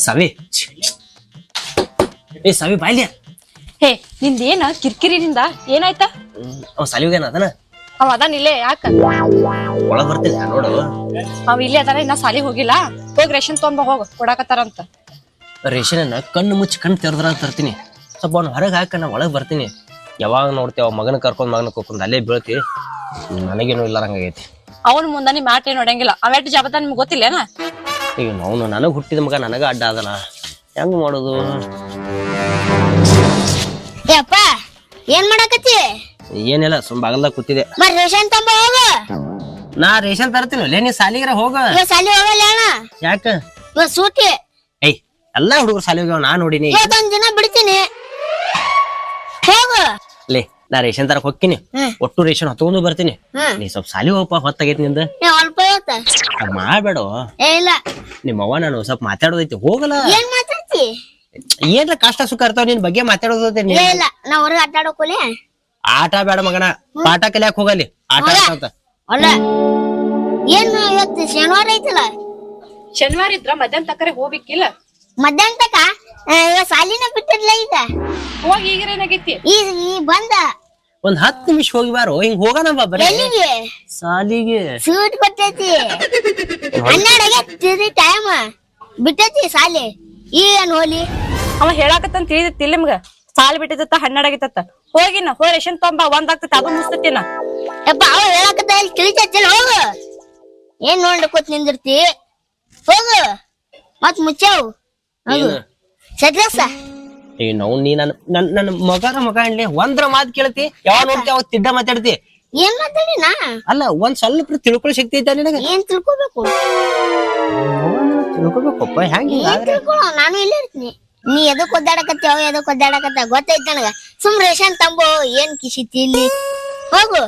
ಸವಿ ಏ ಸವಿ ಬಾಯ್ಲಿ ಹೇ ನಿಂದ ಏನ ಕಿರಿಕಿರಿ ನಿಂದ ಏನಾಯ್ತ? ಅವ್ ಸಾಲಿಗೆ ಅದನ ಅವ ಅದಾನ ಇಲ್ಲೇ ಯಾಕ ಒಳಗ್ ಬರ್ತೀನಿ ನೋಡು. ಅವ್ ಇಲ್ಲೇ ಅದಾನ ಇನ್ನ ಸಾಲಿಗೆ ಹೋಗಿಲ್ಲ. ಹೋಗಿ ರೇಷನ್ ತೊಂಬ ಹೋಗ ಕೊಡಾಕತ್ತಾರಂತ. ರೇಷನ್ ಕಣ್ಣು ಮುಚ್ಚಿ ಕಣ್ಣು ತೆರೆದ್ರ ತರ್ತೀನಿ. ಸ್ವಲ್ಪ ಅವ್ನು ಹೊರಗೆ ಹಾಕ ನಾ ಒಳಗೆ ಬರ್ತೀನಿ. ಯಾವಾಗ ನೋಡ್ತೇವ ಮಗನ ಕರ್ಕೊಂಡ್ ಅಲ್ಲೇ ಬೀಳ್ತಿ. ನನಗೇನು ಇಲ್ಲಾರಂಗೈತಿ. ಅವನ ಮುಂದ ನಿಮ್ ಆಟ ಏನ್ ನೋಡಂಗಿಲ್ಲ. ಅವೆಟ್ಟು ಜಬತ ನಿಮ್ಗೆ ಗೊತ್ತಿಲ್ಲೇನ? ಈಗ ಅವನು ನನಗ್ ಹುಟ್ಟಿದ ಮಗ ನನಗ ಅಡ್ಡ ಅದಲ್ಲ, ಹೆಂಗ್ ಮಾಡೋದು? ಯಪ್ಪ ಏನ್ ಮಾಡಕತ್ತಿ? ಏನಿಲ್ಲ ಸುಮ್ ಬಾಗಲ್ದಾಗ ಕೂತಿದೆ. ರೇಷನ್ ತಂಬ ಹೋಗ. ನಾ ರೇಷನ್ ತರ್ತೀನಿ ನೀ ಸಾಲಿಗ್ರ ಹೋಗ. ಸಾಲಿ ಹೋಗಲ್ಲ ಅಣ್ಣ. ಯಾಕ? ಸೂಟಿ. ಏಯ್ ಎಲ್ಲಾ ಹುಡುಗರು ಸಾಲಿ ಹೋಗ್ಯಾವ, ನಾ ನೋಡಿನಿ. ಇವತ್ತೊಂದ್ ದಿನ ಬಿಡ್ತೀನಿ ಹೋಗ. ಲೇ ನಾ ರೇಷನ್ ತರಕ್ ಹೋಗ್ತೀನಿ, ಒಟ್ಟು ರೇಷನ್ ಹೊತ್ಕೊಂಡು ಬರ್ತೀನಿ. ನೀ ಸ್ವಲ್ಪ ಸಾಲಿ ಹೋಗಪ್ಪ, ಹೊತ್ತಾಗೈತಿ ನಿಂದ. ಅಲ್ಪ ಇವತ್ತ ಮಾಡ್ಬೇಡ. ಇಲ್ಲ ನಿಮ್ಮ ಅವ್ವ ನಾನು ಸ್ವಲ್ಪ ಮಾತಾಡೋದೈತಿ, ಹೋಗಲ್ಲ. ಏನ್ ಮಾತಾಡ್ತಿ? ಏನ್ರ ಕಷ್ಟ ಸುಖ ಇರ್ತಾವ, ನಿನ್ ಬಗ್ಗೆ ಮಾತಾಡೋದೈತಿ. ಇಲ್ಲ ನಾ ಹೊರಗೆ ಆಟಾಡೋಕೋಲೆ. ಆಟ ಬೇಡ ಮಗನ, ಪಾಠ ಕಲಿಯಾಕ್ ಹೋಗಲಿ. ಆಟ ಅಂತ ಅಲ್ಲ ಏನ್ ಇವತ್ತು ಶನಿವಾರ ಐತಲ್ಲ. ಶನಿವಾರ ಇದ್ರ ಮಧ್ಯಾಹ್ನ ತಕ್ಕರೆ ಹೋಗ್ಬೇಕಿಲ್ಲ. ಮಧ್ಯಾಹ್ನ ತಕ ಸಾಲಿನ ಬಿಟ್ಟಿರ್ಲ ಈಗ. ಹೋಗಿ ಈಗ ಏನಾಗೈತಿ? ಈ ಬಂದ ಒಂದ್ 10 ನಿಮಿಷ ಹೋಗಿ ಬಾರೋ. ಹಿಂಗ್ ಹೋಗೋಣ ಬಾ ಬರೀ ಎಲ್ಲಿಗೆ? ಸಾಲಿಗೆ. ಸೂಟ್ ಕೊಟ್ಟೈತಿ 12 ಟೈಮ್ ಬಿಟ್ಟೈತಿ ಸಾಲಿ. ಏನ್ ಹೋಲಿ ಅವ ಹೇಳಾಕತ್ತಂತ ತಿಳಿದಿತ್ತಿಲ್ಲ ನಿಮ್ಗ. ಸಾಲಿ ಬಿಟ್ಟಿತ್ತ 12 ಆಗಿತ್ತ. ಹೋಗಿನ ಹೋ ರೇಷನ್ ತೊಂಬ ಒಂದಾಗ್ತೈತಿ, ಅದು ಮುಸ್ತತಿನ. ಯಪ್ಪ ಅವ ಹೇಳಕತ್ತ ಇಲ್ಲಿ ತಿಳಿತೈತಿಲ್ಲ. ಹೋಗು. ಏನ್ ನೋಡ್ಕೋತ್ ನಿಂದಿರ್ತಿ? ಹೋಗು ಮತ್ ಮುಚ್ಚಾವು ಸದ್ಯಸ. ಏ ನಾವು ನೀ ನನ್ನ ಮಗ ಅನ್ಲಿ ಒಂದ್ರ ಮಾತ್ ಕೇಳ್ತಿ. ಯಾವಾಗ ನೋಡ್ತಿ ಅವಾಗ ತಿಡ್ಡ ಮಾತಾಡ್ತಿ. ಏನ್ ಮಾತಾಡಿ ನಾ? ಅಲ್ಲ ಒಂದ್ ಸ್ವಲ್ಪ ತಿಳ್ಕೊಳ್ಳೋ ಶಕ್ತಿ ಐತ ನಿನಗ? ಏನ್ ತಿಳ್ಕೊಬೇಕು? ತಿಳ್ಕೊಬೇಕಪ್ಪ. ಹೆಂಗ ತಿಳ್ಕೊಳ್ಳೋ ನಾನು ಇಲ್ಲೇ ಇರ್ತೀನಿ. ನೀ ಎದಕ್ ಒದ್ದಾಡಕತ್ತಿ ಅವ ಎದಕ್ ಒದ್ದಾಡಕತ್ತ ಗೊತ್ತೈತ್ ನನಗ. ಸುಮ್ ರೇಷನ್ ತಂಬೋ ಏನ್ ಕಿಸಿತಿ ಇಲ್ಲಿ. ಹೋಗು.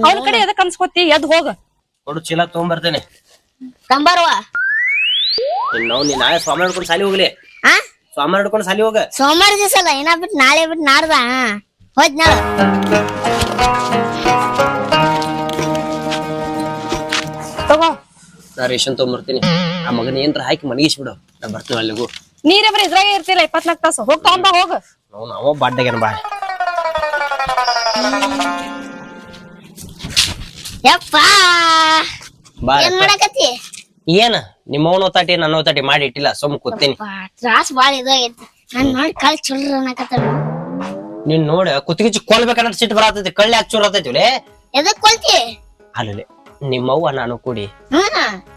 ಅವನ ಕಡೆ ಎದಕ್ ಅನ್ಸ್ಕೊತಿ? ಎದ್ ಹೋಗ. ಕೊಡು ಚೀಲ ತಗೊಂಡ್ಬರ್ತೇನೆ. ತಂಬಾರವ ನಾವು ನೀ ನಾಳೆ ಸೋಮವಾರ ಹಿಡ್ಕೊಂಡು ಸಾಲಿ ಹೋಗ್ಲಿ. ಆ ಸೋಮವಾರ ಹಿಡ್ಕೊಂಡು ಸಾಲಿ ಹೋಗ. ಸೋಮವಾರ ದಿವಸ ಅಲ್ಲ, ಏನ ಬಿಟ್ಟು ನಾಳೆ ಬಿಟ್ಟು ನಾಡ್ದ ಹೋದ್ ನಾಳ. ತಗೋ ನಾ ರೇಷನ್ ತಗೊಂಡ್ಬರ್ತೀನಿ. ಆ ಮಗನ ಏನ್ರ ಹಾಕಿ ಮನಗಿಸ್ ಬಿಡು, ನಾ ಬರ್ತೀನಿ ಅಲ್ಲಿಗೂ. ನೀರೇ ಬರೀ ಇದ್ರಾಗೆ ಇರ್ತಿಲ್ಲ 24 ತಾಸು. ಹೋಗ್ ತಗೊಂಬ ಹೋಗ. ನಾವ ಬಾಡ್ಡಾಗೇನ ಬಾ. ಯಪ್ಪ ಬಾ ಏನ್ ಮಾಡಕತ್ತಿ? ಏನ ನಿಮ್ಮವನ ಒತ್ತಾಟಿ ನನ್ನ ಒತ್ತಾಟಿ ಮಾಡಿ ಇಟ್ಟಿಲ್ಲ, ಸುಮ್ ಕೂತೀನಿ. ತ್ರಾಸ್ ಬಾಳ ಇದಾಗೈತಿ. ನಾನ್ ನೋಡಿ ಕಳ್ ಚುರ್ರ ಅನ್ನಕತ್ತಾಳ. ನೀನ್ ನೋಡ ಕುತ್ತಿಗೆ ಕೊಲ್ಬೇಕನ್ನ ಸಿಟ್ಟು ಬರತೈತಿ. ಕಳ್ಳಿ ಹಾಕಿ ಚೂರ್ ಆತೈತಿವ್ಲೆ. ಎದಕ್ ಕೊಲ್ತಿ? ಅಲ್ಲೇ ನಿಮ್ಮವ್ವ ನಾನು ಕೂಡಿ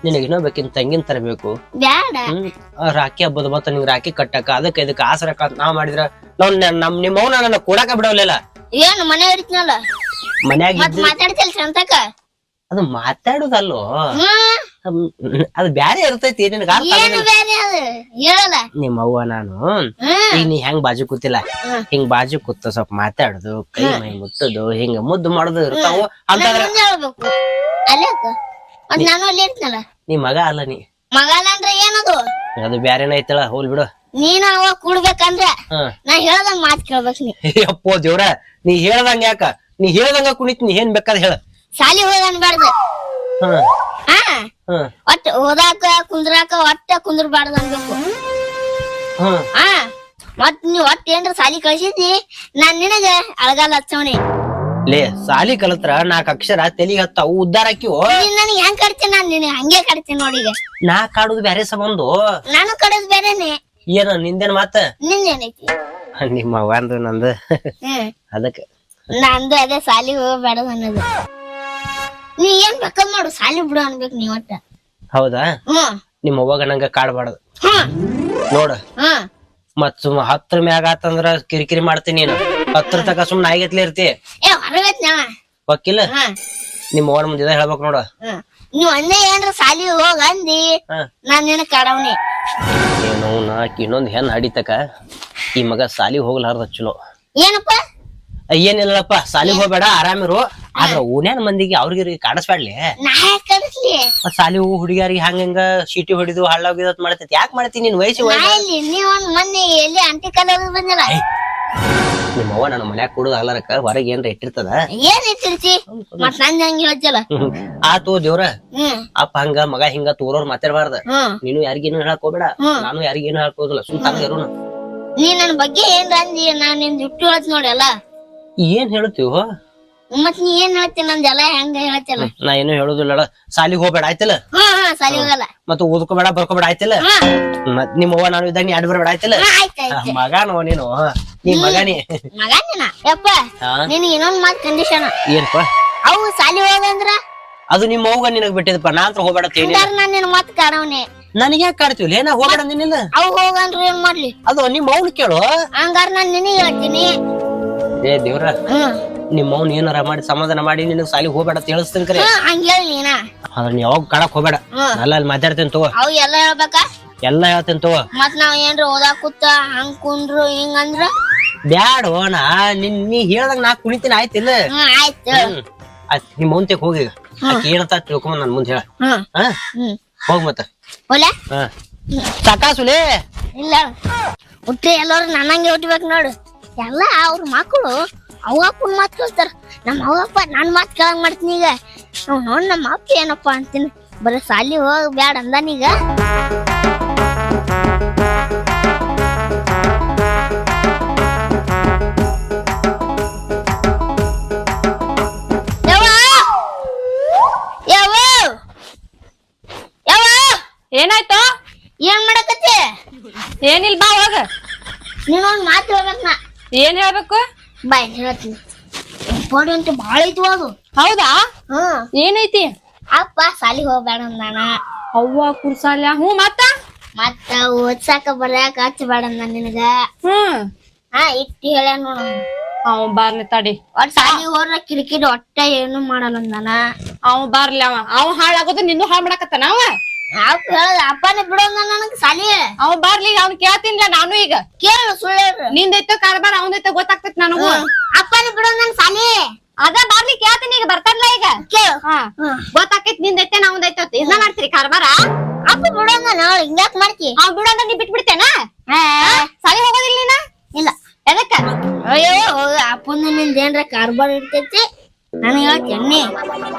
ನಿನಗೆ ಇನ್ನೊಬೇಕಿನ್ ತಂಗಿನ ತರಬೇಕು. ಬ್ಯಾಡ. ರಾಖಿ ಹಬ್ಬದ ಮತ್ತ ನಿಂಗ್ ರಾಖಿ ಕಟ್ಟಕ ಅದಕ್ಕೆ ಇದಕ್ಕೆ ಆಸರಕ ಅಂತ ನಾವ್ ಮಾಡಿದ್ರ ನಾವ್ ನಿಮ್ಮವ್ನ ನನ್ನ ಕೂಡಾಕ ಬಿಡವಲ್ಲ. ಏನು ಮನೆ ಇರ್ತೀನಲ್ಲ ಮನ್ಯಾಗ ಮತ್ ಮಾತಾಡ್ತಿಲ್ ಸಂತಕ. ಅದು ಮಾತಾಡುದಲ್ಲೋ, ಅದು ಬ್ಯಾರೆ ಇರ್ತೈತಿ. ನಿನಗ ಏನು ಬ್ಯಾರೆ ಅದು ಹೇಳಲ್ಲ. ನಿಮ್ಮವ್ವ ನಾನು ಈಗ ನೀ ಹೆಂಗ್ ಬಾಜು ಕೂತಿಲ್ಲ, ಹಿಂಗ್ ಬಾಜು ಕೂತ ಸ್ವಲ್ಪ ಮಾತಾಡುದು, ಕೈ ಮೈ ಮುಟ್ಟುದು, ಹಿಂಗ ಮುದ್ದು ಮಾಡುದು ಇರ್ತಾವ ಅಂತಂದ್ರ ಹೇಳ್ಬೇಕು. ಅಲ್ಲೇ ಮತ್ ನಾನು ಅಲ್ಲೇ ಇರ್ತೀನಲ್ಲ. ನೀ ಮಗ ಅಲ್ಲ, ನೀ ಮಗಲ್ಲ ಅಂದ್ರೆ ಏನದು? ಅದು ಬ್ಯಾರೇನ ಐತಳ. ಹೋಲ್ ಬಿಡು. ನೀನ್ ಅವ ಕೂಡ್ಬೇಕಂದ್ರ ನಾ ಹೇಳ್ದಂಗ ಮಾತ್ ಕೇಳ್ಬೇಕ್ ನೀ. ಅಪ್ಪೋ ದೇವ್ರ, ನೀ ಹೇಳ್ದಂಗ ಯಾಕ? ನೀ ಹೇಳ್ದಂಗ ಕುಣಿತ್. ನೀ ಏನ್ ಬೇಕಾದ ಹೇಳ. ಸಾಲಿ ಹೋಗ ಅನ್ಬಾರ್ದು. ಒಟ್ಟ ಓದಾಕ ಕುಂದ್ರಾಕ ಒಟ್ಟ ಕುಂದ್ರಬಾರ್ದು ಅನ್ಬೇಕು. ಮತ್ ನೀ ಒಟ್ಟ ಏನ್ರ ಸಾಲಿ ಕಳ್ಸಿದ್ನಿ ನಾನ್ ನಿನಗ ಅಳಗಾಲ ಹಚ್ಚವನಿ. ಲೇ ಸಾಲಿ ಕಲತ್ರ 4 ಅಕ್ಷರ ತೆಲಿಗೆ ಹತ್ತಾವು, ಉದ್ದಾರ ಹಾಕಿವು. ನನಗೆ ಹೆಂಗ್ ಕಡ್ತೀನಿ? ನಾನ್ ನಿನಗ ಹಂಗೆ ಕಡ್ತೀನಿ ನೋಡಿಗ. ನಾ ಕಾಡುದು ಬ್ಯಾರೆ ಸಂಬಂಧು, ನಾನು ಕಡದ್ ಬೇರೆನೆ. ಏನ ನಿಂದೇನ್ ಮಾತ? ನಿಂದೇನೈತಿ? ನಿಮ್ಮ ಅವ್ವಂದು ನಂದು ಅದಕ್ಕ ನಂದು ಅದೇ ಸಾಲಿ ಹೋಗ್ಬೇಡ ಅನ್ನೋದು. ನೀ ಏನ್ ಬೇಕಾದ್ ಮಾಡು, ಸಾಲಿ ಬಿಡು ಅನ್ಬೇಕು ನೀ ಒಟ್ಟ. ಹೌದಾ? ನಿಮ್ಮ ಅವ್ವಾಗ ನಂಗ ಕಾಡ್ಬಾರ್ದು ನೋಡ. ಮತ್ ಸುಮ್ 10 ಮ್ಯಾಗ ಆತಂದ್ರ ಕಿರಿಕಿರಿ ಮಾಡ್ತೀನಿ. ನೀನು 10 ತಕ ಸುಮ್ ನಾಯಿಗತ್ಲೆ ಇರ್ತಿ. ಏ ಹೊರಗತ್ ನಾವ ಒಕ್ಕಿಲ್ಲ. ನಿಮ್ಮ ಅವ್ವನ ಮುಂದೆ ಹೇಳ್ಬೇಕು ನೋಡ. ನೀವ್ ಒಂದೇ ಏನ್ರ ಸಾಲಿ ಹೋಗ ಅಂದಿ ನಾನ್ ನಿನಗ್ ಕಾಡವ್ನಿ. ಏನೋ ನಾಕ್ ಇನ್ನೊಂದ್ ಹೆಣ್ ಹಡಿತಕ ಈ ಮಗ ಸಾಲಿ ಹೋಗ್ಲಾರ್ದ ಚಲೋ. ಏನಪ್ಪ? ಏನಿಲ್ಲಪ್ಪ, ಸಾಲಿಗೆ ಹೋಗ್ಬೇಡ, ಆರಾಮಿರು. ಆದ್ರ ಓನ್ಯಾನ ಮಂದಿಗೆ ಅವ್ರಿಗೆ ಕಾಡಸ್ಬ್ಯಾಡ್ಲಿ. ನಾ ಯಾಕ್ ಕಡಸ್ಲಿ? ಸಾಲಿ ಹುಡುಗಿಯಾರಿಗೆ ಹಂಗ ಶೀಟಿ ಹೊಡಿದು ಹಳ್ಳ ಹೋಗಿದ್ ಮಾಡ್ತೈತಿ. ಯಾಕೆ ಮಾಡ್ತೀನಿ? ನಿನ್ ವಯಸ್ಸು ನೀವ್ ಒಂದ್ ಮೊನ್ನೆ ಎಲ್ಲಿ ಅಂಟಿ ಕಲರ್ ಬಂದಿಲ್ಲ. ನಿಮ್ಮ ಅವ್ವ ನನ್ನ ಮನ್ಯಾಗ ಕೊಡುದು ಅಲ್ಲರಕ್ಕ ಹೊರಗೆ ಏನ್ರ ಇಟ್ಟಿರ್ತದ ಏನ್ ಇಟ್ಟಿರ್ತಿ ಮತ್ ನಂದ್ ಹಂಗ ಹೇಳ್ತಿಲ್ಲ. ಆತು ದೇವ್ರ ಹ್ಮ್ ಅಪ್ಪ ಹಂಗ ಮಗ ಹಿಂಗ ತೋರೋರ್ ಮಾತಾಡ್ಬಾರ್ದ. ನೀನು ಯಾರಿಗೇನು ಹೇಳಕ್ ಹೋಗ್ಬೇಡ, ನಾನು ಯಾರಿಗೇನು ಹೇಳಕ್ ಹೋಗುದಿಲ್ಲ. ಸುಮ್ತಾನ ಇರೋಣ. ನೀ ನನ್ ಬಗ್ಗೆ ಏನ್ ಅಂದಿ ನಾನ್ ನಿನ್ ಇಟ್ಟು ಹೇಳ್ತಿ ನೋಡಿ ಅಲ್ಲ. ಏನ್ ಹೇಳ್ತೀವ ಮತ್ ನೀ ಏನ್ ಹೇಳ್ತಿ ನಂದೆಲ್ಲ ಹೆಂಗ ಹೇಳ್ತಿಲ್ಲ. ನಾ ಏನು ಹೇಳುದಿಲ್ಲ. ಸಾಲಿಗೆ ಹೋಗ್ಬೇಡ ಆಯ್ತಲ್ಲ, ಹಾ ಸಾಲಿ ಹೋಗಲ್ಲ. ಮತ್ತ ಓದ್ಕೋಬೇಡ ಬರ್ಕೋಬೇಡ ಆಯ್ತಲ್ಲ. ಮತ್ ನಿಮ್ಮ ಅವ್ವ ನಾನು ಇದ್ದಾಗ ನೀ ಆಡ್ ಬರ್ಬೇಡ ಆಯ್ತಲ್ಲ. ಆಯ್ತಾಯ್ತು ಮಗಾನೋ ನೀನು, ನಿಮ್ ಮಗನೇ ಮಗ ನೀನ. ಯಪ್ಪ ನಿನಗೆ ಇನ್ನೊಂದ್ ಮಾತ್ ಕಂಡೀಷನ್. ಏನ್ಪ ಅವು ಸಾಲಿ ಹೋಗಂದ್ರ ಅದು ನಿಮ್ಮ ಅವ್ಗ ನಿನಗ್ ಬಿಟ್ಟಿದಪ್ಪ. ನಾ ಅಂತ ಹೋಗ್ಬೇಡ ತೇನಿ. ನಾನ್ ನಿನ್ ಮಾತ್ ಕಾಡವನೆ. ನನಗೆ ಯಾಕೆ ಕಾಡ್ತೀವಿ ನಾ ಹೋಗ್ಬೇಡ ಅಂದಿನಿಲ್ಲ. ಅವು ಹೋಗಂದ್ರ ಏನ್ ಮಾಡ್ಲಿ? ಅದು ನಿಮ್ಮ ಅವ್ನ ಕೇಳು. ಹಂಗಾರ ನಾನ್ ನಿನಗೆ ಹೇಳ್ತೀನಿ. ಏ ದೇವ್ರ, ನಿಮ್ಮ ಅವ್ನ ಏನಾರ ಮಾಡಿ ಸಮಾಧಾನ ಮಾಡಿ ನಿನಗ್ ಸಾಲಿಗೆ ಹೋಗ್ಬೇಡ ಅಂತ ಹೇಳಿಸ್ತೀನಿ ಕರೆ. ಹಂಗ ಹೇಳಿ ನೀನ. ಅದ್ರ ನೀ ಯಾವಾಗ ಕಾಡಕ್ ಹೋಗ್ಬೇಡ. ಅಲ್ಲ ಅಲ್ಲಿ ಮಾತಾಡ್ತೇನೆ ತಗೋ. ಅವು ಎಲ್ಲ ಹೇಳ್ಬೇಕಾ? ಎಲ್ಲಾ ಹೇಳ್ತೇನೆ ತಗೋ. ಮತ್ ನಾವ್ ಏನ್ರ ಓದಾಕ್ ಕೂತ ಹಂಗ್ ಕುಂಡ್ರು ಹಿಂಗ ಅಂದ್ರ ಬ್ಯಾಡ ನಾ ನೀ ಹೇಳ್ದಂಗ ನಾ ಕುಣಿತೀನಿ ಆಯ್ತಿಲ್ಲ. ಆಯ್ತು. ನಿಮ್ ಮೌಂತೆಕ್ ಹೋಗಿ ಆಕಿ ಏನಂತ ತಿಳ್ಕೊಂಡ್ ನನ್ ಮುಂದೆ ಹೇಳ. ಹೋಗ್ ಮತ್ತ ಹೋಲ ಸಾಕಾಸುಲೇ. ಇಲ್ಲ ಹುಟ್ಟಿ ಎಲ್ಲಾರು ನನ್ನಂಗೆ ಹುಟ್ಬೇಕು ನೋಡು. ಎಲ್ಲ ಅವ್ರ ಮಕ್ಕಳು ಅವ ಅಪ್ಪನ ಮಾತ್ ಕೇಳ್ತಾರ. ನಮ್ಮ ಅವಪ್ಪ ನನ್ ಮಾತ್ ಕೇಳಂಗ್ ಮಾಡ್ತೀನಿ. ಈಗ ನೋಡ್ ನಮ್ಮ ಅಪ್ಪ ಏನಪ್ಪಾ ಅಂತೀನಿ. ಬರೀ ಸಾಲಿ ಹೋಗ್ ಬ್ಯಾಡ ಅಂದಾನೀಗ. ಏನಾಯ್ತು? ಏನ್ ಮಾಡಕತ್ತಿ? ಏನಿಲ್ ಬಾ ಹೋಗ. ನೀನೊಂದ್ ಮಾತು ಹೇಳ್ಬೇಕ. ನಾ ಏನ್ ಹೇಳ್ಬೇಕು? ಬಾಯ್ ಹೇಳ್ತೀನಿ. ಬೋಡಿ ಅಂತ ಬಾಳ ಐತಿ ಅದು. ಹೌದಾ? ಏನೈತಿ? ಅಪ್ಪ ಸಾಲಿ ಹೋಗ್ಬೇಡ ಅಂದಾನ. ಅವ್ವ ಕುರ್ಸಾಲ್ಯ. ಮತ್ತ ಓದ್ಸಾಕ ಬರ್ಯಾಕ ಹಚ್ಚಬೇಡ ಅಂದ ನಿನಗ. ಇಟ್ಟಿ ಹೇಳ ನೋಡ. ಅವ್ ಬಾರ್ಲಿ ತಡಿ. ಒಟ್ ಸಾಲಿ ಹೋದ್ರ ಕಿರಿಕಿರಿ ಒಟ್ಟ ಏನು ಮಾಡಲ್ಲ ಅಂದಾನ. ಅವ್ ಬಾರ್ಲಿ. ಅವ ಹಾಳಾಗೋದು ನಿನ್ನೂ ಹಾಳ್ ಮಾಡಕತ್ತಾನ. ಅಪ್ಪ ಹೇಳದ ಅಪ್ಪನೇ ಬಿಡೋದ ನನಗ್ ಸಾಲಿ. ಅವ್ ಬಾರ್ಲಿ, ಅವ್ನ್ ಕೇಳ್ತೀನಿಲ್ಲ ನಾನು ಈಗ. ಕೇಳು ಸುಳ್ಳು. ನಿಂದೈತೋ ಕಾರ್ಬಾರ್ ಅವಂದೈತೋ ಗೊತ್ತಾಗ್ತೈತಿ ನನಗೂ. ಅಪ್ಪನೇ ಬಿಡೋದ್ ನನ್ ಸಾಲಿ. ಅದ ಬಾರ್ಲಿ ಕೇಳ್ತೀನಿ ಈಗ. ಬರ್ತಾರಲ್ಲ ಈಗ ಕೇಳು. ಗೊತ್ತಾಕೈತಿ ನಿಂದೈತೆ ನಾವಂದೈತೆ. ಇದನ್ನ ಮಾಡ್ತೀರಿ ಕಾರ್ಬಾರ? ಅಪ್ಪ ಬಿಡೋದ ನಾಳೆ ಹಿಂಗ್ಯಾಕ್ ಮಾಡ್ತಿ? ಅವ್ ಬಿಡೋದ ನೀ ಬಿಟ್ಬಿಡ್ತೇನ? ಸಾಲಿ ಹೋಗೋದಿಲ್ಲ ನೀನ? ಇಲ್ಲ. ಎದಕ್ಕ? ಅಯ್ಯೋ ಅಪ್ಪನ ನಿಂದ ಏನ್ರ ಕಾರ್ಬಾರ್ ಇರ್ತೈತಿ ನಾನು ಹೇಳ್ತೇನೆ.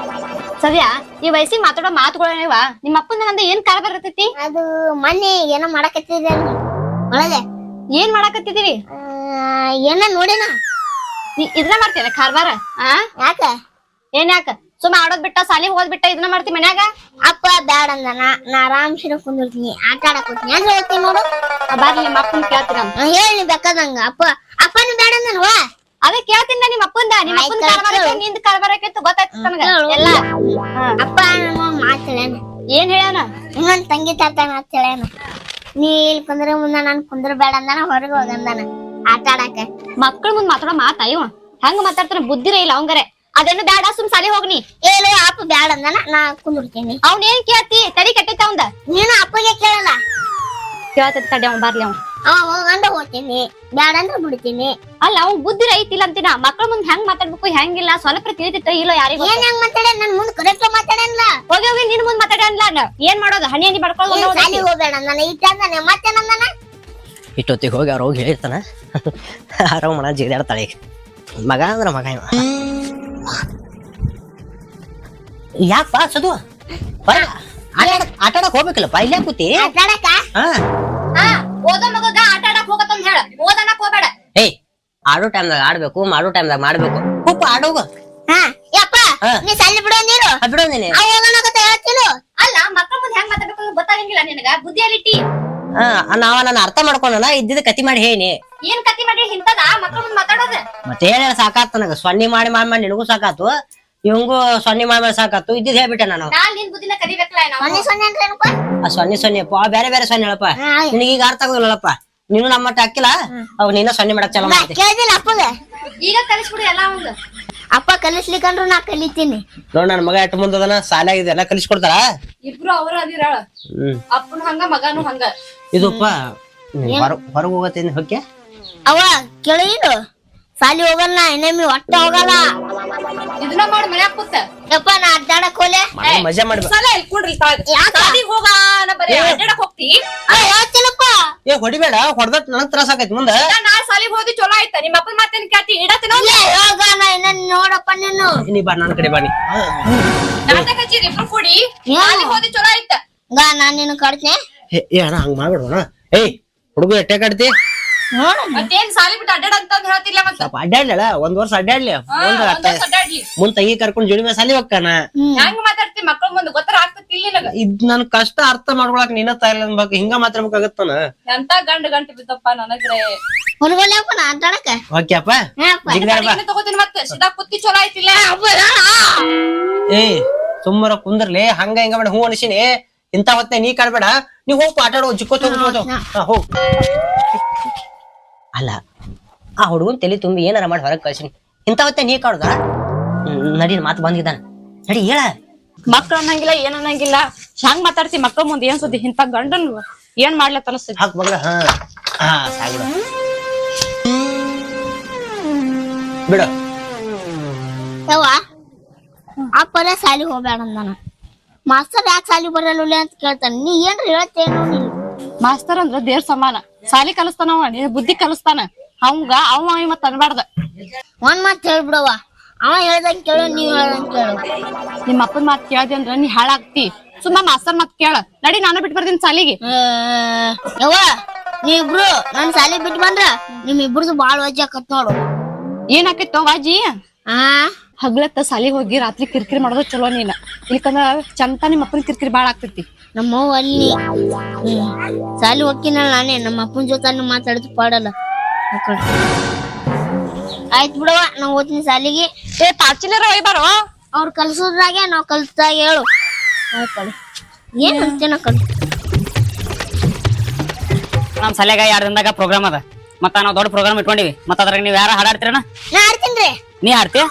ಸದ್ಯಾ ಈ ವಯಸ್ಸಿಗೆ ಮಾತಾಡೋ ಮಾತುಗಳೇವ? ನಿಮ್ಮ ಅಪ್ಪನ ನಂದ ಏನ್ ಕಾರ್ಬಾರ್ ಇರ್ತೈತಿ? ಅದು ಮೊನ್ನೆ ಏನೋ ಮಾಡಕತ್ತಿದ್ದೆ ಒಳಗೆ. ಏನ್ ಮಾಡಕತ್ತಿದೀರಿ? ಏನ ನೋಡಿನ. ಇದನ್ನ ಮಾಡ್ತೇನೆ ಕಾರ್ಬಾರ? ಯಾಕ? ಏನ್ ಯಾಕ? ಸುಮ್ಮ ಆಡೋದ್ ಬಿಟ್ಟ ಸಾಲಿ ಹೋಗೋದ್ ಬಿಟ್ಟ ಇದನ್ನ ಮಾಡ್ತಿ ಮನ್ಯಾಗ? ಅಪ್ಪ ಬ್ಯಾಡ ಅಂದನ. ನಾ ಆರಾಮ್ಸಿನ ಕುಂದಿರ್ತೀನಿ, ಆಟ ಆಡಕ್ ಹೋಗ್ತೀನಿ. ಏನ್ ಹೇಳ್ತೀನಿ ನೋಡು. ಬಾರ್ಲಿ ನಿಮ್ಮ ಅಪ್ಪನ ಕೇಳ್ತೀನಿ. ಹೇಳಿ ಬೇಕಾದಂಗ. ಅಪ್ಪನ ಬ್ಯಾಡ ಅಂದನ್ವಾ? ಅದೇ ಕೇಳ್ತೀನಿ ನಿಮ್ಮ ಅಪ್ಪಂದ. ನಿಮ್ಮ ಅಪ್ಪನ ಕಾರ್ಬಾರ ನಿಂದ ಕಾರ್ಬಾರ ಗೊತ್ತಾಯ್ತು ನನಗ ಎಲ್ಲ. ಅಪ್ಪ ಮಾತಾಡ್ಯಾನ. ಏನ್ ಹೇಳ್ಯಾನ? ಇನ್ನೊಂದ್ ತಂಗಿ ತರ್ತಾನ ಅಂತ ಹೇಳ್ಯಾನ. ನೀ ಇಲ್ಲಿ ಕುಂದ್ರ ಮುಂದ ನಾನ್ ಕುಂದ್ರ ಬೇಡ ಅಂದಾನ. ಹೊರಗೆ ಹೋಗಂದಾನ ಆಟ ಆಡಾಕ. ಮಕ್ಕಳ ಮುಂದ್ ಮಾತಾಡೋ ಮಾತಾ ಇವ? ಹಂಗ ಮಾತಾಡ್ತಾನ ಬುದ್ಧಿರೇ ಇಲ್ಲ ಅವಂಗರೆ. ಅದೇನು ಬ್ಯಾಡ, ಸುಮ್ ಸಾಲಿ ಹೋಗ್ನಿ. ಹೇಳು ಅಪ್ಪ ಬ್ಯಾಡ ಅಂದಾನ, ನಾ ಕುಂದಿರ್ತೀನಿ. ಅವ್ನ ಏನ್ ಕೇಳ್ತಿ? ತಡಿ ಕೆಟ್ಟೈತ ಅವಂದ. ನೀನು ಅಪ್ಪಗೆ ಕೇಳಲ್ಲ. ಕೇಳ್ತೈತಿ ತಡಿ. ಅವ್ ಬಾರ್ಲಿ. ಅವ ಹೋಗಂಡ ಹೋಗ್ತೀನಿ, ಬ್ಯಾಡ ಅಂದ್ರ ಬಿಡ್ತೀನಿ. ಅಲ್ಲ ಅವ್ ಬುದ್ಧಿ ಐತಿಲ್ಲ ಅಂತಿನ. ಮಕ್ಕಳ ಮುಂದ್ ಹೆಂಗ್ ಮಾತಾಡ್ಬೇಕು ಹೆಂಗಿಲ್ಲ ಸ್ವಲ್ಪ ತಿಳಿತಿತ್ತ ಇಲ್ಲ ಯಾರಿಗ? ಏನ್ ಹೆಂಗ್ ಮಾತಾಡ? ನನ್ ಮುಂದ್ ಕರೆಕ್ಟ್ ಮಾತಾಡಲ್ಲ. ಹೋಗಿ ಹೋಗಿ ನಿನ್ ಮುಂದ್ ಮಾತಾಡಲ್ಲ. ಏನ್ ಮಾಡೋದು? ಹನಿ ಹನಿ ಬಡ್ಕೊಳ್ಳೋದು. ಸಾಲಿ ಹೋಗ್ಬೇಡ ಅಂದಾನ. ಇಟ್ಟಂದಾನೆ ಮತ್ತೇನಂದಾನ? ಇಟ್ಟೊತ್ತಿಗೆ ಹೋಗಿ ಅವ್ರ ಹೋಗಿ ಹೇಳಿರ್ತಾನ. ಆರಾಮ ಮನ ಜಿಗಿದಾಡ್ತಾಳೆ. ಮಗ ಅಂದ್ರ ಮಗ ಇವ. ಯಾಕಪ್ಪ ಸದು ಆಟ ಆಡಕ್ ಹೋಗ್ಬೇಕಲ್ಲಪ್ಪ? ಇಲ್ಲೇ ಕೂತಿ ಆಟ ಆಡಕ? ಓದೋ ಮಗಗ ಆಟ ಆಡಕ್ ಹೋಗತ್ತಂತ ಹೇಳ. ಓದನಕ್ ಹೋಗ್ಬೇಡ. ಏಯ್, ಆಡೋ ಟೈಮ್ದಾಗ ಆಡ್ಬೇಕು, ಮಾಡೋ ಟೈಮ್ದಾಗ ಮಾಡ್ಬೇಕು. ಉಪ್ಪ ಆಡೋಗ. ಯಪ್ಪ ನೀ ಸಾಲಿ ಬಿಡೋ ನೀರು ಬಿಡೋ ನೀನೆ. ಹೋಗನಕತ್ತ ಹೇಳ್ತಿಲು. ಅಲ್ಲ ಮಕ್ಕಳ ಮುಂದೆ ಹೆಂಗ್ ಮಾತಾಡ್ಬೇಕು ಗೊತ್ತಾಗಂಗಿಲ್ಲ ನಿನಗ? ಬುದ್ಧಿಯಲ್ಲಿಟ್ಟಿ ನಾನು ಅರ್ಥ ಮಾಡ್ಕೊಂಡ ಇದ್ದಿದ್ದ ಕತಿ ಮಾಡಿ ಹೇಳಿ. ಏನ್ ಕತಿ ಮಾಡಿ ಇಂತದ ಮಕ್ಕಳ ಮುಂದ್ ಮಾತಾಡೋದು? ಮತ್ತೆ ಹೇಳ ಸಾಕಾತ್ ನನಗ. ಸೊನ್ನಿ ಮಾಡಿ ಮಾಡಿ ನಿನಗೂ ಸಾಕಾತು, ಇವಂಗೂ ಸೊನ್ನಿ ಮಾಡಿ ಸಾಕಾತು. ಇದ್ದಿದ್ ಹೇಳ್ಬಿಟ್ಟೆ ನಾನು. ನಾನ್ ನಿನ್ ಬುದ್ಧಿನ ಕದಿಬೇಕಲ್ಲ. ಸೊನ್ನೆ ಸೊನ್ನೆ ಅಂದ್ರೆ ಏನಪ್ಪ? ಆ ಸೊನ್ನಿ ಬೇರೆ ಬೇರೆ ಸೊನ್ನೆ ಹೇಳಪ್ಪ. ನಿನಗ ಈಗ ಅರ್ಥ ಆಗೋದಿಲ್ಲಪ್ಪ. ನೀನು ನಮ್ಮ ಮಟ್ಟ ಹಾಕಿಲ್ಲ. ಅವ್ ನೀನ ಸೊನ್ನೆ ಮಾಡಕ್ ಚಲೋ ಮಾಡ್ತಿ. ಕೇಳಿದಿಲ್ಲ ಅಪ್ಪಗ? ಈಗ ಕಲಿಸ್ಬಿಡು ಎಲ್ಲ ಅವಂಗ. ಅಪ್ಪ ಕಲಿಸ್ಲಿಕ್ಕಂದ್ರು ನಾ ಕಲಿತೀನಿ. ನೋಡ್ ನನ್ ಮಗ ಎಟ್ಟು ಮುಂದದನ, ಸಾಲಾಗಿದೆ ಎಲ್ಲ ಕಲಿಸ್ಕೊಡ್ತಾರ. ಇಬ್ರು ಅವ್ರ ಅದಿರ. ಅಪ್ಪನು ಹಂಗ ಮಗನು ಹಂಗ. ಇದಪ್ಪ ಹೊರಗ್ ಹೋಗತ್ತೇನೆ ಹೊಕ್ಕೆ. ಅವ ಕೇಳಿದ್ರು ಸಾಲಿ ಹೋಗಲ್ಲ, ಎನೆಮಿ ಒಟ್ಟ ಹೋಗಲ್ಲ. ಇದನ್ನ ಮಾಡಿ ಮನ್ಯಾಗ ಕೂತ ಯಪ್ಪ ನಾ ಅಡ್ಡಾಡಕ್ ಹೋಲೆ. ಮಜಾ ಮಾಡ್ಬೇಕು. ಸಲ ಇಲ್ಲಿ ಕೂಡ್ರಿ. ಹೋಗ ಬರೀ ಅಡ್ಡಾಡಕ್ ಹೋಗ್ತಿ. ಹೇಳ್ತೀನಪ್ಪ. ಏ ಹೊಡಿಬೇಡ, ಹೊಡೆದಟ್ ನನಗ್ ತ್ರಾಸ ಆಕೈತಿ ಮುಂದ. ನಾ ಸಾಲಿಗೆ ಹೋದಿ ಚಲೋ ಆಯ್ತ, ನಿಮ್ಮ ಅಪ್ಪನ ಮಾತೇನ್ ಕೇಳ್ತಿ? ಇಡತಿನೋ ನೋಡಪ್ಪ ನೀನು ನೀ ಬಾ ನನ್ನ ಕಡೆ ಬಾ ನೀ. ನಾಟಕ ಹಚ್ಚಿರಿ ಇಬ್ರು ಕೂಡಿ, ಸಾಲಿಗೆ ಹೋದಿ ಚಲೋ ಆಯ್ತ. ನಾನ್ ನಿನ್ನ ಕಡ್ತೀನಿ. ಏ ಅಣ್ಣ ಹಂಗ ಮಾಡ್ಬೇಡಣ. ಏಯ್ ಹುಡುಗ ಎಟ್ಟೆ ಕಾಡ್ತಿ? ನೋಡ ಮತ್ತೇನ್ ಸಾಲಿ ಬಿಟ್ಟು ಅಡ್ಡಾಡ ಅಂತ ಹೇಳ್ತಿಲ್ಲ ಮತ್ತ. ಸ್ವಲ್ಪ ಅಡ್ಡಾಡ್ಲಲ್ಲ, ಒಂದ್ ವರ್ಷ ಅಡ್ಡಾಡ್ಲಿ. ಅಡ್ಡಾಡ್ಲಿ. ಮುಂದ್ ತಂಗಿ ಕರ್ಕೊಂಡ್ ಜೋಡಿ ಮೇಲೆ ಸಾಲಿ ಹೋಗ್ತಾನ. ಹೆಂಗ್ ಮಾತಾಡ್ತಿ ಮಕ್ಳ ಮುಂದೆ ಗೊತ್ತರ ಆಗ್ತತಿಲ್ಲ ನನಗ. ಇದ್ ನನ್ ಕಷ್ಟ ಅರ್ಥ ಮಾಡ್ಕೊಳಕ್ ನಿನ್ನ ತಾಯಿಲ್ಲ ಅನ್ಬೇಕು, ಹಿಂಗ ಮಾತಾಡ್ಬೇಕಾಗತ್ತಾನ. ಎಂತ ಗಂಟು ಬಿದ್ದಪ್ಪ ನನಗ್ರೆ. ಹೊರಗಲ್ಲಪ್ಪ ನಾ ಆಟಾಡಕ. ಓಕೆಪ್ಪ ತಗೋತೀನಿ ಮತ್ತೆ ಸಿದಾ ಕುತ್ತಿ ಚಲೋ ಆಯ್ತಿಲ್ಲ. ಏಯ್ ಸುಮ್ಮರ ಕುಂದ್ರಲಿ, ಹಂಗ ಹಿಂಗ ಬೇಡ. ಹೂ ಅನಿಸಿನಿ ಇಂತ ಹೊತ್ತೆ ನೀ ಕಾಡ್ಬೇಡ. ನೀವ್ ಹೋಗ್ ಆಟಾಡೋ ಜಿಕ್ಕೋತ್ ಹೋಗ್. ಅಲ್ಲ ಆ ಹುಡುಗನ್ ತಲೆ ತುಂಬಿ ಏನಾರ ಮಾಡಿ ಹೊರಗ್ ಕಳ್ಸಿನಿ. ಇಂತ ಹೊತ್ತೆ ನೀ ಕಾಡುದ? ನಡಿ ಮಾತು ಬಂದಿದ್ದಾನ, ನಡಿ ಹೇಳ. ಮಕ್ಳು ಅನ್ನಂಗಿಲ್ಲ ಏನ್ ಅನ್ನಂಗಿಲ್ಲ, ಹಂಗ್ ಮಾತಾಡ್ತಿ ಮಕ್ಳ ಮುಂದೆ. ಏನ್ ಸುದ್ದಿ ಇಂತ ಗಂಡನ್ ಏನ್ ಮಾಡ್ಲತ್ತ ಅನಸ್ತೈತಿ. ಹಾಕ್ ಮಗಳ. ಹಾ ಸಾಗ್ಬಿಡ ಬಿಡು. ಯವ್ವ ಅಪ್ಪರ ಸಾಲಿ ಹೋಗ್ಬೇಡ ಅಂದಾನ. ಮಾಸ್ತರ್ ಯಾಕೆ ಸಾಲಿ ಬರಲ್ಲ ಅಂತ ಕೇಳ್ತಾನ. ನೀ ಏನ್ರ ಹೇಳ್ತೇನು? ನೀನು ಮಾಸ್ತರ್ ಅಂದ್ರ ದೇವ್ರ ಸಮಾನ, ಸಾಲಿ ಕಲಿಸ್ತಾನವ, ಬುದ್ಧಿ ಕಲಿಸ್ತಾನ. ಅವಂಗ ಅವ ಮತ್ ಅನ್ಬಾರ್ದ. ಒಂದ್ ಮಾತ್ ಹೇಳ್ಬಿಡವ, ಅವ ಹೇಳ್ದಂಗ್ ಕೇಳು, ನೀವ್ ಹೇಳ್ದಂಗ್ ಕೇಳು. ನಿಮ್ಮ ಅಪ್ಪನ ಮಾತ್ ಕೇಳ್ದಿ ಅಂದ್ರ ನೀ ಹಾಳಾಗ್ತಿ. ಸುಮ್ಮ ಮಾಸ್ತರ್ ಮಾತ್ ಕೇಳ. ನಡಿ ನಾನು ಬಿಟ್ಟು ಬರ್ತೀನಿ ಸಾಲಿಗೆ. ಯವ್ವ ನೀವಿಬ್ರು ನನ್ ಸಾಲಿ ಬಿಟ್ಟು ಬಂದ್ರ ನಿಮ್ ಇಬ್ರದು ಬಾಳ್ ವಜ್ಜೆ ಆಕತ್ ನೋಡು. ಏನ್ ಆಕೈತೋ ವಾಜಿ? ಹಗ್ಲತ್ತ ಸಾಲಿಗೆ ಹೋಗಿ ರಾತ್ರಿ ಕಿರಿಕಿರಿ ಮಾಡೋದು ಚಲೋ ನೀನ. ಇಲ್ಕಂದ್ರ ಚಂತ ನಿಮ್ಮ ಅಪ್ಪನ ಕಿರಿಕಿರಿ ಬಾಳ ಆಗ್ತೈತಿ. ನಮ್ಮವ್ವ ಅಲ್ಲಿ ಸಾಲಿ ಹೋಗ್ತೀನಲ್ಲ ನಾನೇ, ನಮ್ಮ ಅಪ್ಪನ ಜೊತೆ ಮಾತಾಡಿದ್ ಪಾಡಲ್ಲ. ಆಯ್ತು ಬಿಡವ, ನಾವ್ ಹೋಗ್ತೀನಿ ಸಾಲಿಗೆ. ಏ ತಾಚಿನಾರ ಒಯ್ಬಾರೋ. ಅವ್ರು ಕಲ್ಸೋದ್ರಾಗೆ ನಾವ್ ಕಲ್ಸ್ದಾಗ ಹೇಳು. ಏನ್ ಅಂತೀನ ಕಲ್. ನಮ್ ಸಲ್ಯಾಗ 2 ದಿನದಾಗ ಪ್ರೋಗ್ರಾಮ್ ಅದ. ಮತ್ತ ನಾವ್ ದೊಡ್ಡ ಪ್ರೋಗ್ರಾಮ್ ಇಟ್ಕೊಂಡಿವಿ. ಮತ್ತ ಅದ್ರಾಗ ನೀವ್ ಯಾರ ಹಾಡಾಡ್ತೀರನ? ನಾ ಆಡ್ತೀನ್ರಿ. ನೀ ಹಾಡ್ತಿ?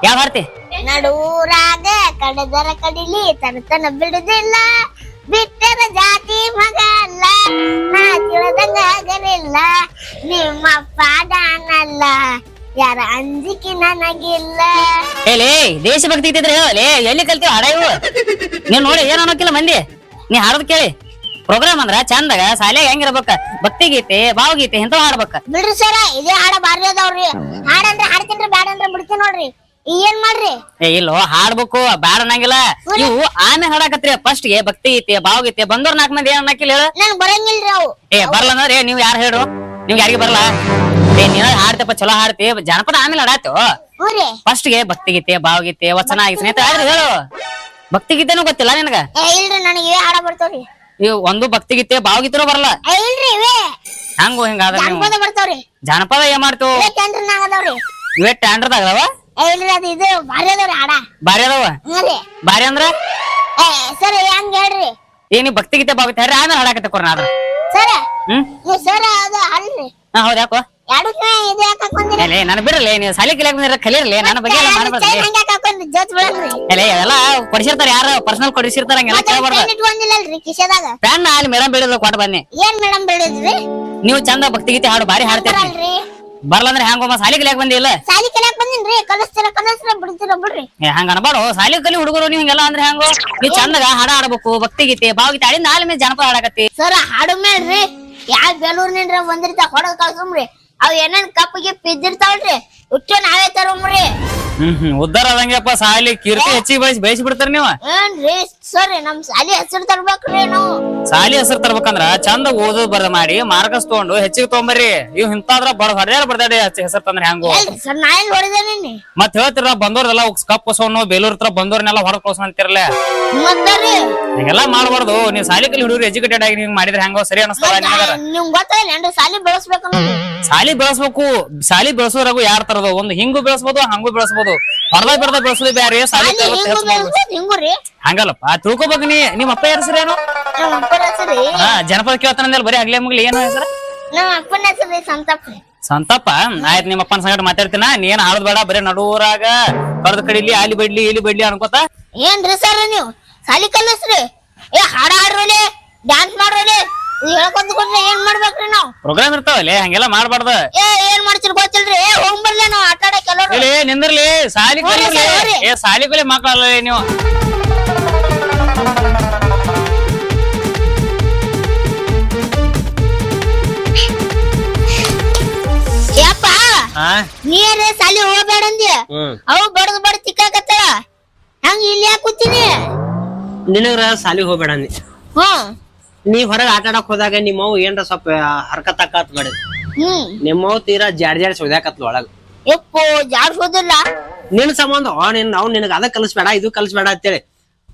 ಯಾವ ಹಾಡ್ತಿ? ನಡೂರಾಗ ಕಡದರ ಕಡಿಲಿ ತನತನ ಬಿಡುದಿಲ್ಲ, ಬಿಟ್ಟರ ಜಾತಿ ಮಗ ಅಲ್ಲ, ನಾ ತಿಳಿದಂಗ ಆಗಲಿಲ್ಲ, ನಿಮ್ಮಪ್ಪ ದಾನಲ್ಲ, ಯಾರ ಅಂಜಿಕೆ ನನಗಿಲ್ಲ. ಏಲೇ ದೇಶಭಕ್ತಿ ಇದ್ದಿದ್ರೆ ಹೇಳಲೇ, ಎಲ್ಲಿ ಕಲ್ತೀವಿ ಹಾಡ ಇವು? ನೀವ್ ನೋಡಿ ಏನ್ ಅನ್ನೋಕಿಲ್ಲ ಮಂದಿ. ನೀ ಹಾಡೋದ್ ಕೇಳಿ. ಪ್ರೋಗ್ರಾಮ್ ಅಂದ್ರ ಚಂದಾಗ ಸಾಲಿಯಾಗ ಹೆಂಗಿರ್ಬೇಕ, ಭಕ್ತಿ ಗೀತೆ ಭಾವಗೀತೆ ಇಂಥವ್ ಹಾಡ್ಬೇಕ. ಬಿಡ್ರಿ ಸರ, ಇದೇ ಹಾಡ ಬಾರಿ ಅದಾವ್ರಿ. ಹಾಡಂದ್ರ ಹಾಡ್ತೀನ್ರಿ, ಬ್ಯಾಡ ಅಂದ್ರ ಬಿಡ್ತೀನಿ ನೋಡ್ರಿ. ಏನ್ ಮಾಡ್ರಿ? ಏ ಇಲ್ಲೋ ಹಾಡ್ಬೇಕು, ಬ್ಯಾಡ ಅನ್ನಂಗಿಲ್ಲ. ಇವು ಆಮೇಲೆ ಹಾಡಾಕತ್ರಿ. ಫಸ್ಟ್ ಗೆ ಭಕ್ತಿ ಗೀತೆ ಭಾವಗೀತೆ ಬಂದವ್ರ 4 ಮಂದಿ ಏನ್ ಅನ್ನಕಿಲ್ಲ ಹೇಳು. ನನ್ ಬರಂಗಿಲ್ರಿ ಅವು. ಏ ಬರ್ಲ ಅಂದ್ರೆ ನೀವ್ ಯಾರು ಹೇಳು? ನೀವ್ ಯಾರಿಗ ಬರ್ಲಾ? ಏ ನೀನ ಹಾಡ್ತಪ್ಪ, ಚಲೋ ಹಾಡ್ತಿ. ಜಾನಪದ ಆಮೇಲೆ ಹಾಡಾತು. ಫಸ್ಟ್ ಗೆ ಭಕ್ತಿ ಗೀತೆ ಭಾವಗೀತೆ ವಚನ ಗೀತೆ ಹೇಳು. ಭಕ್ತಿ ಗೀತೆನೂ ಗೊತ್ತಿಲ್ಲ ನಿನಗ? ಇಲ್ರಿ, ನನಗೆ ಇವೇ ಹಾಡ ಬರ್ತಾವ್ರಿ. ಇವ್ ಒಂದು ಭಕ್ತಿ ಗೀತೆ ಭಾವಗೀತೆನೂ ಬರಲ್ಲ. ಇಲ್ರಿ, ಇವೇ ಹಂಗು ಹಿಂಗಾದ್ರ ಜಾನಪದ ಬರ್ತಾವ್ರಿ. ಜಾನಪದ ಏನ್ ಮಾಡ್ತು? ಟೆಂಡ್ರನಾಗ ಅದಾವ್ರಿ. ಇವೇ ಟ್ಯಾಂಡ್ರದಾಗ ಅದಾವ? ಇಲ್ರಿ, ಅದು ಇದು ಬಾರಿ ಅದಾವ್ರಿ ಹಾಡ. ಬಾರಿ ಅದಾವ? ಬಾರಿ ಅಂದ್ರ ಸರ್ ಹೆಂಗ್ ಹೇಳ್ರಿ? ಏ ನೀವ್ ಭಕ್ತಿ ಗೀತೆ ಭಾವಗೀತೆ ಹೇಳ್ರಿ, ಆಮೇಲೆ ಹಾಡಾಕತ್ತೆ ಕೊರ ಆದ್ರ. ಸರ ಸರ್ ಅದು ಅಲ್ರಿ. ಹೌದ್ ಯಾಕೋ? ಎರಡಕ್ಕೆ ಇದು ಯಾಕೆ ಹಾಕೊಂಡ್ರಿ? ಅಲ್ಲೇ ನಾನು ಬಿಡಲೇ, ನೀವು ಸಾಲಿ ಕಲಿಯಾಕ ಕಲಿಯರ್ಲಿ. ನನ್ನ ಬಗ್ಗೆ ಎಲ್ಲ ಮಾಡ್ಬಾರ್ದು. ಜೋತ್ ಬಿಡಲ್ರಿ. ಅಲ್ಲೇ ಅದೆಲ್ಲ ಕೊಡಿಸಿರ್ತಾರ, ಯಾರು ಪರ್ಸನಲ್ ಕೊಡಿಸಿರ್ತಾರ, ಹಂಗೆಲ್ಲ ಕೇಳ್ಬಾರ್ದು. ಇಟ್ಕೊಂಡಿಲ್ಲಲ್ರಿ ಕಿಶೆದಾಗ. ಫ್ಯಾನ್ ಅಲ್ಲಿ ಮೇಡಮ್ ಬಿಡೋದು ಕೊಟ್ಟು ಬನ್ನಿ. ಏನ್ ಮೇಡಮ್ ಬೆಳಿದ್ರಿ? ನೀವು ಚಂದ ಭಕ್ತಿ ಗೀತೆ ಹಾಡು ಬಾರಿ ಹಾಡ್ತೀರಿ. ಬರ್ಲ ಅಂದ್ರೆ ಹ್ಯಾಂಗ ಸಾಲಿ ಕಲಿಯಾಕ ಬಂದಿಲ್ಲ? ಸಾಲಿ ಕಲಿಯಾಕ ಬಂದಿನ್ರಿ. ಕಲಿಸ್ತೀರ ಬಿಡ್ತೀರ ಬಿಡ್ರಿ. ಹಂಗ ಅನ್ಬಾಡು. ಸಾಲಿ ಕಲಿ ಹುಡುಗರು ನೀವು ಹಿಂಗೆಲ್ಲ ಅಂದ್ರೆ ಹೆಂಗೋ? ನೀವ್ ಚಂದಾಗ ಹಾಡ ಆಡ್ಬೇಕು, ಭಕ್ತಿ ಗೀತೆ ಭಾವಗೀತೆ ಆಡಿ ನಾಳೆ ಮೇಲೆ ಜನಪದ ಹಾಡಕತ್ತಿ. ಸರ್ ಹಾಡು ಮೇಳ್ರಿ, ಯಾವ ಬೇಲೂರಿನಿಂದ ಬಂದಿರ್ತಾವ ಹೊಡದ್ ಕಳ್ಸಮ್ರಿ. ಅವ್ ಏನೇನ್ ಕಪ್ಪಿಗೆ ಬಿದ್ದಿರ್ತಾವಲ್ರಿ, ಹುಚ್ಚ ನಾವೇ ತರಮ್ರಿ. ಉದ್ದಾರ ಆದಂಗಪ್ಪ. ಸಾಲಿ ಕೀರ್ತಿ ಹೆಚ್ಚಿಗೆ ಬೆಳೆಸಿ ಬಿಡ್ತಾರ ನೀವು. ಏನ್ರಿ ಸರ್, ನಮ್ ಸಾಲಿ ಹೆಸರು ತರ್ಬೇಕ್ರಿ ನಾವು. ಸಾಲಿ ಹೆಸರು ತರ್ಬೇಕಂದ್ರ ಚಂದ ಓದು ಬರ ಮಾಡಿ ಮಾರ್ಕಸ್ ತಗೊಂಡು ಹೆಚ್ಚಿಗೆ ತಗೊಂಬರ್ರಿ. ಇವ್ ಇಂತಾದ್ರ ಬರ್ದಾಡಿ ಹೆಸರು ತಂದ್ರೆ ಹೆಂಗು? ಸರ್ ನಾ ಎಲ್ಲಿ ಹೊಡೆದೇನಿ? ಮತ್ ಹೇಳ್ತಿರ ಬಂದವ್ರೆಲ್ಲ ಕಪ್ ಕೊಸೋನು ಬೇಲೂರ್ ಹತ್ರ ಬಂದವ್ರನ್ನೆಲ್ಲ ಹೊರಗ್ ಕೊಸೋ ಅಂತಿರಲ್ಲ. ಮತ್ತರಿ ಹಿಂಗೆಲ್ಲಾ ಮಾಡ್ಬಾರ್ದು. ನೀವ್ ಸಾಲಿ ಕಲಿ ಹುಡುಗರು ಎಜುಕೇಟೆಡ್ ಆಗಿ ನೀವ್ ಮಾಡಿದ್ರೆ ಹೆಂಗೋ ಸರಿ ಅನಸ್ತದ ನಿನಗಾರ? ನಿಮ್ಗ್ ಗೊತ್ತಿಲ್ಲ ಸಾಲಿ ಬೆಳೆಸ್ಬೇಕು. ಸಾಲಿ ಬೆಳೆಸ್ಬೇಕು. ಸಾಲಿ ಬೆಳೆಸೋರಾಗು ಯಾರ ತರದು? ಒಂದು ಹಿಂಗು ಬೆಳೆಸ್ಬೋದು, ಹಂಗು ಬೆಳೆಸ್ಬೋದು. ಹೊರದ ಬೆಳೆಸೋದು ಬ್ಯಾರೆ, ಸಾಲಿ ಹಿಂಗುರಿ ಹಂಗಲ್ಲಪ್ಪ. ತಿಳ್ಕೊಬೇಕು. ನಿಮ್ ಅಪ್ಪ ಹೆಸರೇನು? ನಮ್ಮ ಅಪ್ಪನ ಹೆಸರಿ ಜನಪದ ಕೇಳ್ತಾನಂದ್ರೆ ಬರೀ ಆಗ್ಲೇ ಮುಗ್ಲಿ ಏನು ಹೆಸರು? ನಮ್ಮ ಅಪ್ಪನ ಹೆಸರಿ ಸಂತಪ್ಪ. ಸಂತಪ್ಪ? ಆಯ್ತು, ನಿಮ್ಮ ಅಪ್ಪನ ಸಂಗಟ ಮಾತಾಡ್ತೀನ. ನೀ ಏನ್ ಹಾಡದ್ ಬೇಡ, ಬರೀ ನಡುವರಾಗ ಕರ್ದ ಕಡಿಲಿ ಅಲ್ಲಿ ಬಡ್ಲಿ ಇಲ್ಲಿ ಬಡ್ಲಿ ಅನ್ಕೋತ. ಏನ್ರಿ ಸರ್ ನೀವು ಸಾಲಿ ಕಲಿಸ್ರಿ? ಏ ಹಾಡ ಹಾಡ್ರಿ, ಡ್ಯಾನ್ಸ್ ಮಾಡ್ರಿ, ಹೇಳ್ಕೊಂತ ಕೊಟ್ರೆ ಏನ್ ಮಾಡ್ಬೇಕ್ರಿ ನಾವು? ಪ್ರೋಗ್ರಾಮ್ ಇರ್ತಾವಲ್ಲೇ, ಹಂಗೆಲ್ಲ ಮಾಡ್ಬಾರ್ದ. ಏನ್ ಮಾಡ್ತೀರಿ ಗೊತ್ತಿಲ್ರಿ. ಹೋಗ್ ಬರ್ಲಿ ನಾವು ಆಟ ಆಡಕ್ ಎಲ್ಲರೂ. ನಿಂದ್ರಲಿ, ಸಾಲಿ ಕಲಿ. ಸಾಲಿ ಕಲಿ ಮಕ್ಕಳಲ್ಲ ನೀವು. ನೀರೇ ಸಾಲಿ ಹೋಗ್ಬೇಡ ಅಂದಿ ಅವು ಬಡದ್ ಬಡ ತಿಕ್ಕಾಕತ್ತಾಳ ಹಂಗ ಇಲ್ಲಿ ಯಾಕೆ ಕೂತೀನಿ ನಿನಗ್ರ ಸಾಲಿ ಹೋಗ್ಬೇಡ ಅಂದಿ ನೀ ಹೊರಗೆ ಆಟ ಆಡಕ್ ಹೋದಾಗ ನಿಮ್ಮವ್ ಏನ್ರ ಸ್ವಲ್ಪ ಹರ್ಕತ್ ಹಾಕತ್ ಮಾಡಿದ್ ನಿಮ್ಮವ್ ತೀರಾ ಜಾಡ್ ಸೊದ್ಯಾಕತ್ಲ ಒಳಗ ಯಪ್ಪೋ ಜಾಡ್ಸೋದಿಲ್ಲ ನಿನ್ ಸಂಬಂಧ ನಾವು ನಿನಗ ಅದ ಕಲಿಸ್ಬೇಡ ಇದು ಕಲಿಸ್ಬೇಡ ಅಂತೇಳಿ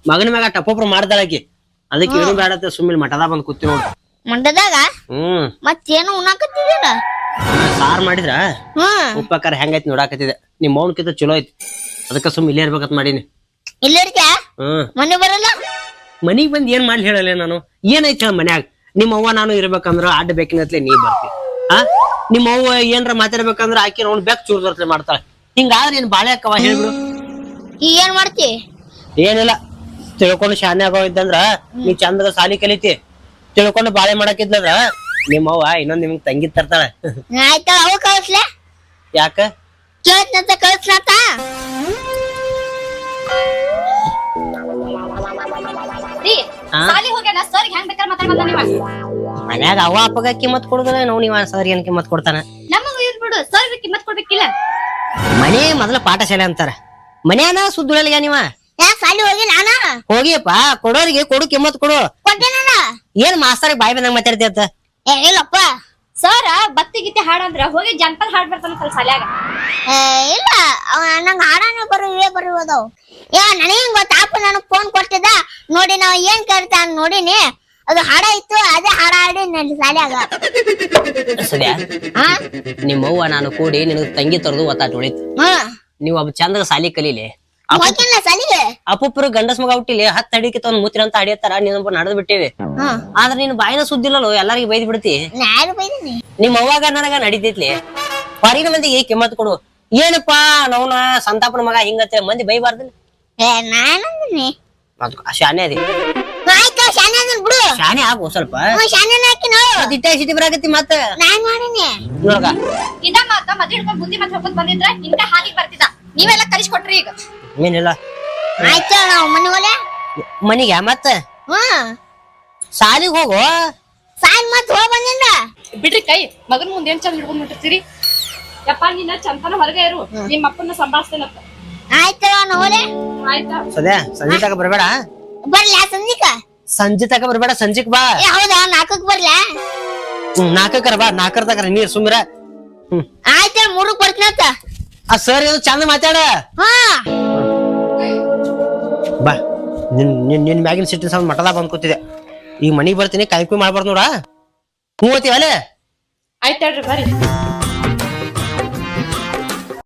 ಮಗನ ಮ್ಯಾಗ ಟಪೋಪ್ರ ಮಾಡ್ದಾಳಕಿ ಅದಕ್ಕೆ ಏನು ಬೇಡ ಅಂತ ಸುಮ್ಮನೆ ಮಠದ ಬಂದ್ ಕೂತಿ ನೋಡು ಮಂಡದಾಗ ಮತ್ತೇನು ಉಣ್ಣಾಕತ್ತಿದಿಲ್ಲ ಸಾರ್ ಮಾಡಿದ್ರ ಉಪ್ಪಕಾರ ಹೆಂಗೈತಿ ನೋಡಾಕತ್ತಿದೆ ನಿಮ್ ಮೌನ್ಕಿಂತ ಚಲೋ ಐತಿ ಅದಕ್ಕ ಸುಮ್ ಇಲ್ಲೇ ಇರ್ಬೇಕಂತ ಮಾಡೀನಿ ಇಲ್ಲ ಮನೆ ಬರಲ್ಲ ಮನಿಗ್ ಬಂದ್ ಏನ್ ಮಾಡ್ಲಿ ಹೇಳಲ್ಲ ನಾನು ಏನೈತಿ ಹೇಳ ಮನ್ಯಾಗ ನಿಮ್ಮ ಅವ್ವ ನಾನು ಇರ್ಬೇಕಂದ್ರ ಅಡ್ಡ ಬೇಕಿನತ್ಲೆ ನೀ ಬರ್ತಿ ನಿಮ್ಮ ಅವ್ವ ಏನ್ರ ಮಾತಾಡ್ಬೇಕಂದ್ರ ಆಕಿ ಅವ್ನ ಬೆಕ್ ಚೂರ್ದರ್ತ್ಲೆ ಮಾಡ್ತಾಳ ಹಿಂಗಾದ್ರೆ ಏನ್ ಬಾಳೆ ಅಕ್ಕವ ಹೇಳ್ಬಿಡು ಏನ್ ಮಾಡ್ತಿ ಏನಿಲ್ಲ ತಿಳ್ಕೊಂಡು ಶಾನೆ ಆಗೋ ಇದ್ದಂದ್ರ ನೀ ಚಂದಗ ಸಾಲಿ ಕಲಿತಿ ತಿಳ್ಕೊಂಡು ಬಾಳೆ ಮಾಡಾಕಿದ್ಲದ್ರ ನಿಮ್ಮವ್ವ ಇನ್ನೊಂದ್ ನಿಮ್ಗೆ ತಂಗಿ ತರ್ತಾಳ ಆಯ್ತ ಅವ ಕಳ್ಸ್ಲೆ ಯಾಕ ಕೇಳ್ತಂತ ಕಳ್ಸ್ಲಾತ ಸಾಲಿ ಹೋಗ್ಯಾನ ಸರ್ ಹೆಂಗ್ ಬೇಕಾದ್ರೆ ಮಾತಾಡ್ಬಂದ ನೀವ ಮನ್ಯಾಗ ಅವ ಅಪ್ಪಗ ಕಿಮ್ಮತ್ ಕೊಡುದಿಲ್ಲ ನಾವು ನೀವ ಸರ್ ಏನ್ ಕಿಮ್ಮತ್ ಕೊಡ್ತಾನ ನಮಗ ಇರ್ಬಿಡು ಸರ್ ಕಿಮ್ಮತ್ ಕೊಡ್ಬೇಕಿಲ್ಲ ಮನೆ ಮೊದಲ ಪಾಠಶಾಲೆ ಅಂತಾರ ಮನ್ಯಾನ ಸುದ್ದುಳಲ್ಗ ನೀವ ಸಾಲಿ ಹೋಗಿ ನಾನ ಹೋಗಿಯಪ್ಪ ಕೊಡೋರಿಗೆ ಕೊಡು ಕಿಮ್ಮತ್ ಕೊಡು ಕೊಟ್ಟೆನ ಏನ್ ಮಾಸ್ತರ್ ಬಾಯ್ ಬಂದಂಗ ಮಾತಾಡ್ತಿ ಅಂತ ಇಲ್ಲಪ್ಪ ಸರ್ ಬತ್ತಿ ಗಿತ್ತಿ ಹಾಡಂದ್ರ ಹೋಗಿ ಜನಪದ ಹಾಡ್ ಬರ್ತಾನ ಸಾಲ್ಯಾಗ ಇಲ್ಲ ನಂಗ ಹಾಡಾನೆ ಬರುವುದವು ನನಗೆ ಗೊತ್ತಾಪ ನನಗ್ ಫೋನ್ ಕೊಟ್ಟಿದ್ದ ನೋಡಿ ನಾವ್ ಏನ್ ಕೇಳ್ತಾನ ನೋಡಿನಿ ಅದು ಹಾಡ ಇತ್ತು ಅದೇ ಹಾಡ ಹಾಡಿ ನನ್ ಸಾಲ್ಯಾಗ ಸದ್ಯ ನಿಮ್ಮವ್ವ ನಾನು ಕೂಡಿ ನಿನಗ್ ತಂಗಿ ತರದು ಒತ್ತಾಟ ಉಳಿತು ನೀವ್ ಒಬ್ಬ ಚಂದಾಗ ಸಾಲಿ ಕಲೀಲಿ ಸಾಲಿಗೆ ಅಪ್ಪುಪ್ಪರು ಗಂಡಸ್ ಮಗ ಹುಟ್ಟಿಲಿ 10 ಅಡಿಕೆ ತಗೊಂಡ್ ಮೂತ್ರ ಅಂತ ಅಡಿಯತ್ತಾರ ನೀನೊಬ್ಬ ನಡೆದ್ ಬಿಟ್ಟಿವಿ ಆದ್ರ ನೀನ್ ಬಾಯಿನ ಸುದ್ದಿಲ್ಲೋ ಎಲ್ಲಾರಿಗೂ ಬೈದ್ ಬಿಡ್ತಿ ನಾನು ಬೈದಿನಿ ನಿಮ್ ಅವ್ವಾಗ ನನಗ ನಡಿತೈತ್ಲಿ ಹೊರಗಿನ ಮಂದಿಗೆ ಕಿಮ್ಮತ್ ಕೊಡು ಏನಪ್ಪಾ ನವ್ನ ಸಂತಾಪನ ಮಗ ಹಿಂಗತ್ತೆ ಮಂದಿ ಬೈಬಾರ್ದಿಲ್ಲ ನಾನಂದಿನಿ ಶಾನೆ ಅದಿ ಆಯ್ತು ಶಾನೆ ಅದನ್ ಬಿಡು ಶಾನೆ ಆಗು ಸ್ವಲ್ಪ ಶಾನೆ ಹಾಕಿ ನೋಡು ದಿಟ್ಟ ಸಿಟಿ ಬರಾಕತ್ತಿ ಮತ್ತ ನಾನ್ ಮಾಡಿನಿ ನೋಡಗ ಇನ್ನ ಮಾತ ಮದ್ವೆ ಹಿಡ್ಕೊಂಡ್ ಬುದ್ಧಿ ಮತ್ತೆ ಹೋಗೋದ್ ಬಂದಿದ್ರ ಇಂತ ಹಾದಿಗೆ ಬರ್ತಿದ್ದ ನೀವೆಲ್ಲ ಕಲಿಸ್ಕೊಟ್ರಿ ಈಗ ಏನಿಲ್ಲ ಆಯ್ತು ನಾವು ಮನೆ ಹೋಲೆ ಮನಿಗೆ ಮತ್ತ ಸಾಲಿಗೆ ಹೋಗು ಸಾಲ್ ಮತ್ ಹೋಗ್ ಬಂದಿಲ್ಲ ಬಿಡ್ರಿ ಕೈ ಮಗನ್ ಮುಂದೆ ಏನ್ ಚಂದ ಹಿಡ್ಕೊಂಡ್ ಬಿಟ್ಟಿರ್ತೀರಿ ಯಪ್ಪ ನಿನ್ನ ಚಂತನ ಹೊರಗೆ ಇರು ನಿಮ್ಮ ಅಪ್ಪನ ಸಂಭಾಳಿಸ್ತೇನಪ್ಪ ಆಯ್ತು ನಾವು ಹೋಲೆ ಆಯ್ತಾ ಸದ್ಯ ಸಂಜೆ ತಕ ಬರ್ಬೇಡ ಬರ್ಲಾ ಸಂಜಿಕ ಸಂಜೆ ತಕ ಬರ್ಬೇಡ ಸಂಜಿಕ್ ಬಾ ಹೌದಾ 4ಕ್ಕೆ ಬರ್ಲಾ 4 ಬಾ 4 ತಕ ನೀರ್ ಸುಮ್ಮಿರ ಆಯ್ತ 3ಕ್ಕೆ ಬರ್ತೀನಂತ ಆ ಸರ್ ಇದು ಚಂದ ಮಾತಾಡ ಬಾ ನಿನ್ ಮ್ಯಾಗಿನ ಸಿಟ್ಟಿನ ಸಮ ಮಠದ ಬಂದ್ ಕೂತಿದೆ ಈಗ ಮನಿಗ್ ಬರ್ತೀನಿ ಕಾಯ್ಕುಯ್ ಮಾಡ್ಬಾರ್ದು ನೋಡ ಹ್ಞೂ ಅಲೆ ಆಯ್ತು ಹೇಳ್ರಿ ಬರ್ರಿ